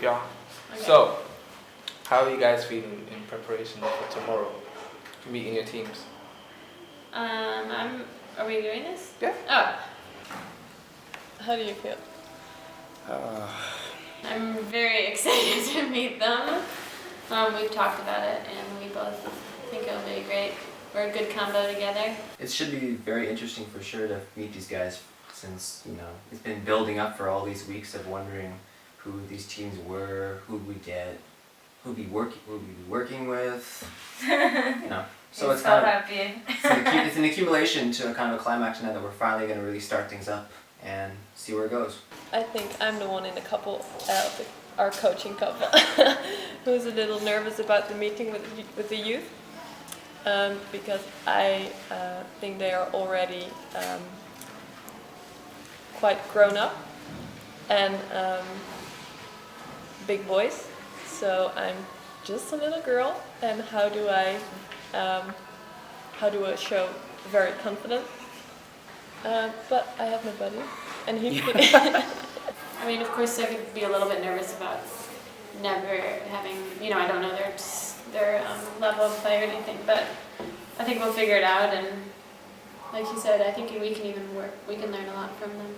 Yeah. Okay. So, how are you guys feeling in preparation for tomorrow? Meeting your teams. Are we doing this? Yeah. Oh, How do you feel? I'm very excited to meet them. We've talked about it, and we both think it'll be great. We're a good combo together. It should be very interesting for sure to meet these guys, since it's been building up for all these weeks of wondering who these teams were, who'd we get, who'd we be working with, So it's kind of happy. it's an accumulation to a kind of a climax now that we're finally going to really start things up and see where it goes. I think I'm the one in the couple, our coaching couple, who's a little nervous about the meeting with the youth, because I think they are already quite grown up and big boys. So I'm just a little girl, and how do I show very confident? But I have my buddy, and he. I mean, of course, I could be a little bit nervous about never having, I don't know their level of play or anything, but I think we'll figure it out. And like you said, I think we can learn a lot from them.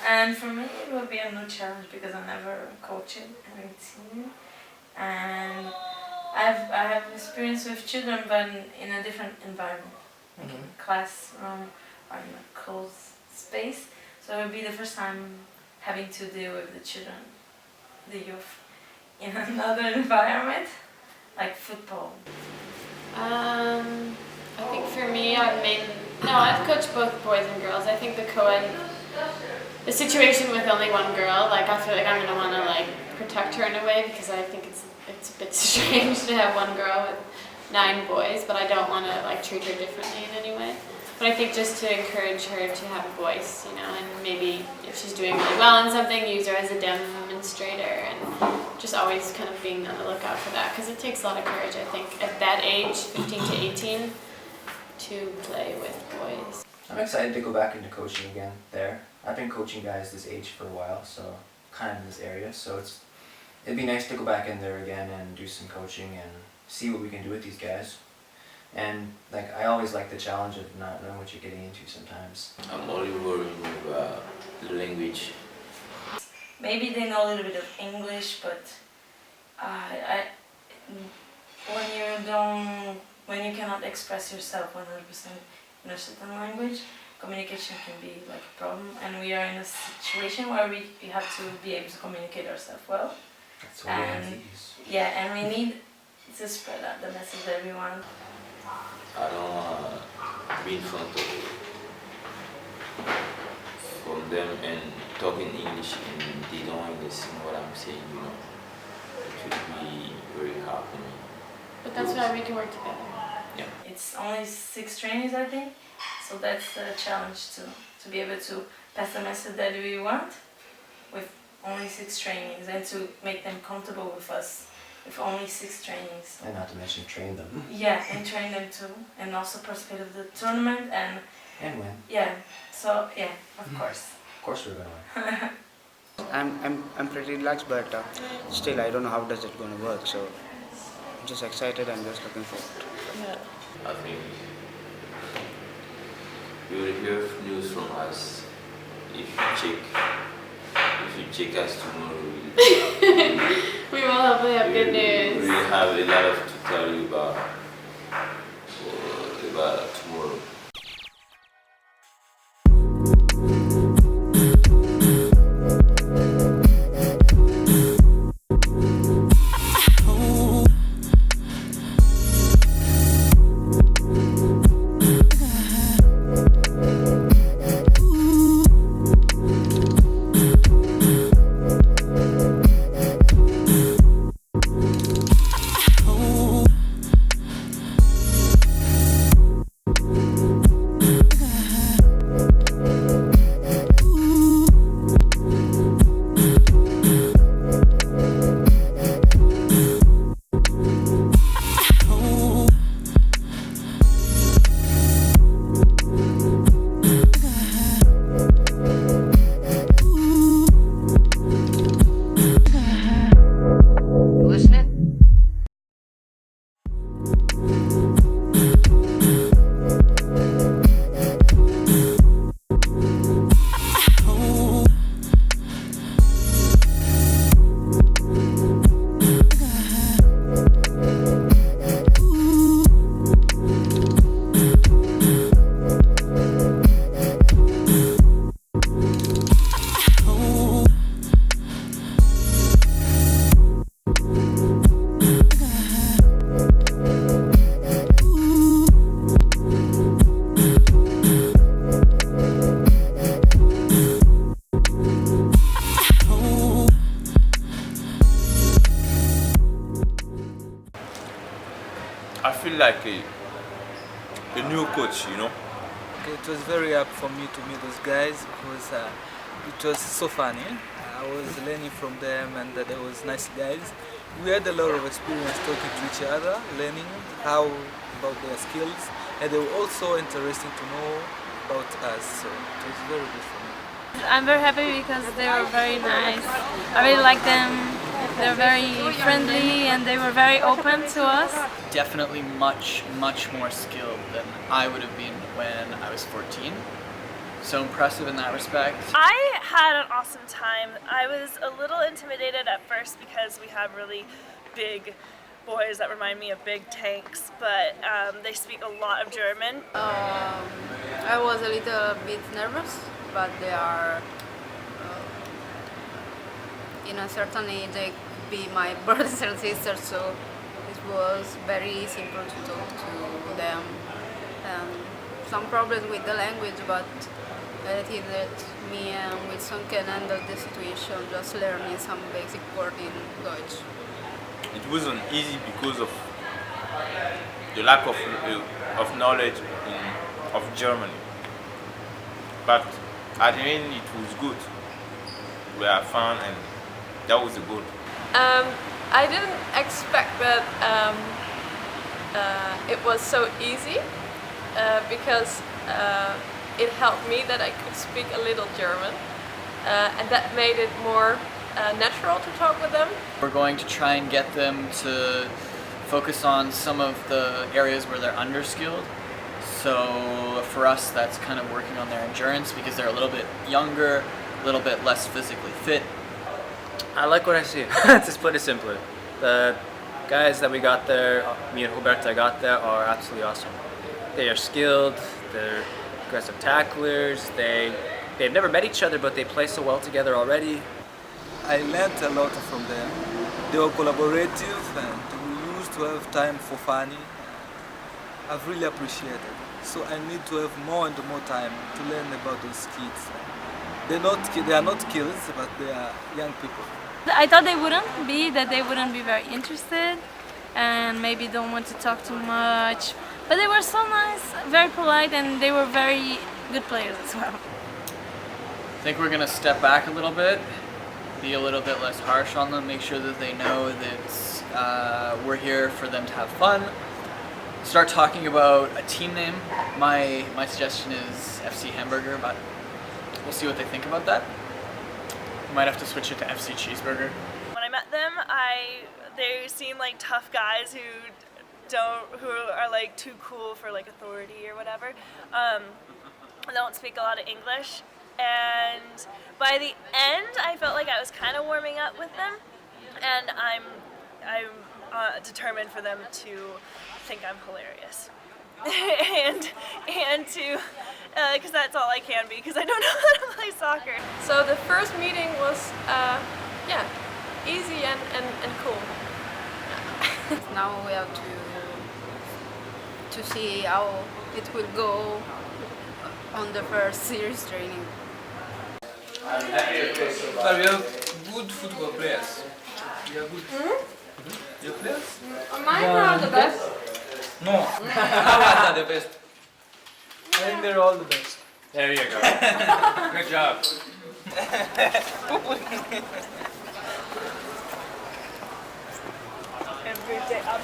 And for me, it will be a new challenge because I never coached any team, and I have experience with children, but in a different environment, like in a classroom or in a closed space. So it will be the first time having to deal with the children, the youth, in another environment, like football. I think for me, I've coached both boys and girls. I think the situation with only one girl, I feel like I'm gonna want to protect her in a way, because I think it's a bit strange to have one girl with 9 boys, but I don't want to treat her differently in any way. But I think just to encourage her to have a voice, and maybe if she's doing really well in something, use her as a demonstrator, and just always kind of being on the lookout for that, because it takes a lot of courage, I think, at that age, 15 to 18, to play with boys. I'm excited to go back into coaching again there. I've been coaching guys this age for a while, so kind of in this area, so it'd be nice to go back in there again and do some coaching and see what we can do with these guys. And I always like the challenge of not knowing what you're getting into sometimes. I'm only worrying about the language. Maybe they know a little bit of English, but when you cannot express yourself 100% in a certain language, communication can be a problem. And we are in a situation where we have to be able to communicate ourselves well. That's what we have to use. Yeah, and we need to spread out the message that we want. I don't want to be in front of from them and talking English and they don't understand what I'm saying, It would be very hard for me. But that's why we can work together. Yeah. It's only 6 trainings, I think, so that's the challenge to be able to pass the message that we want with only 6 trainings, and to make them comfortable with us with only 6 trainings. And not to mention train them. Yeah, and train them too, and also participate in the tournament and win. Yeah, so yeah, of course. Of course we're gonna win. I'm pretty relaxed, but still I don't know how does it gonna work. So I'm just excited and just looking forward. Yeah. I think you will hear news from us if you check us tomorrow. We will hopefully have good news. We have a lot to tell you about tomorrow. like a new coach, you know. It was very happy for me to meet those guys because it was so funny. I was learning from them and they was nice guys. We had a lot of experience talking to each other, learning how about their skills, and they were also interesting to know about us. So it was very good for me. I'm very happy because they were very nice. I really like them. They're very friendly and they were very open to us. Definitely much more skilled than I would have been when I was 14. So impressive in that respect. I had an awesome time. I was a little intimidated at first because we have really big boys that remind me of big tanks, but they speak a lot of German. I was a little bit nervous, but they are, in a certain age, they could be my brothers and sisters, so it was very simple to talk to them. Some problems with the language, but I think that me and Wilson can handle the situation, just learning some basic word in Deutsch. It wasn't easy because of the lack of knowledge of Germany. But at the end it was good. We had fun and that was the goal. I didn't expect that it was so easy because it helped me that I could speak a little German and that made it more natural to talk with them. We're going to try and get them to focus on some of the areas where they're underskilled. So for us, that's kind of working on their endurance because they're a little bit younger, a little bit less physically fit. I like what I see. To put it simply, the guys that we got there, me and Roberta got there, are absolutely awesome. They are skilled, they're aggressive tacklers, they've never met each other, but they play so well together already. I learned a lot from them. They were collaborative and we used to have time for funny. I've really appreciated it. So I need to have more and more time to learn about those kids. They are not kids, but they are young people. I thought they wouldn't be very interested and maybe don't want to talk too much. But they were so nice, very polite, and they were very good players as well. I think we're going to step back a little bit, be a little bit less harsh on them, make sure that they know that we're here for them to have fun. Start talking about a team name. My suggestion is FC Hamburger, but we'll see what they think about that. We might have to switch it to FC Cheeseburger. When I met them, they seemed like tough guys who are like too cool for like authority or whatever. Don't speak a lot of English, and by the end, I felt like I was kind of warming up with them, and I'm determined for them to think I'm hilarious, and to because that's all I can be because I don't know how to play soccer. So the first meeting was easy and cool. Now we have to see how it will go on the first series training. But we have good football players. We are good. Your players? Mine are the best. No, ours are the best. I think they're all the best. There you go. Good job. Every day I'm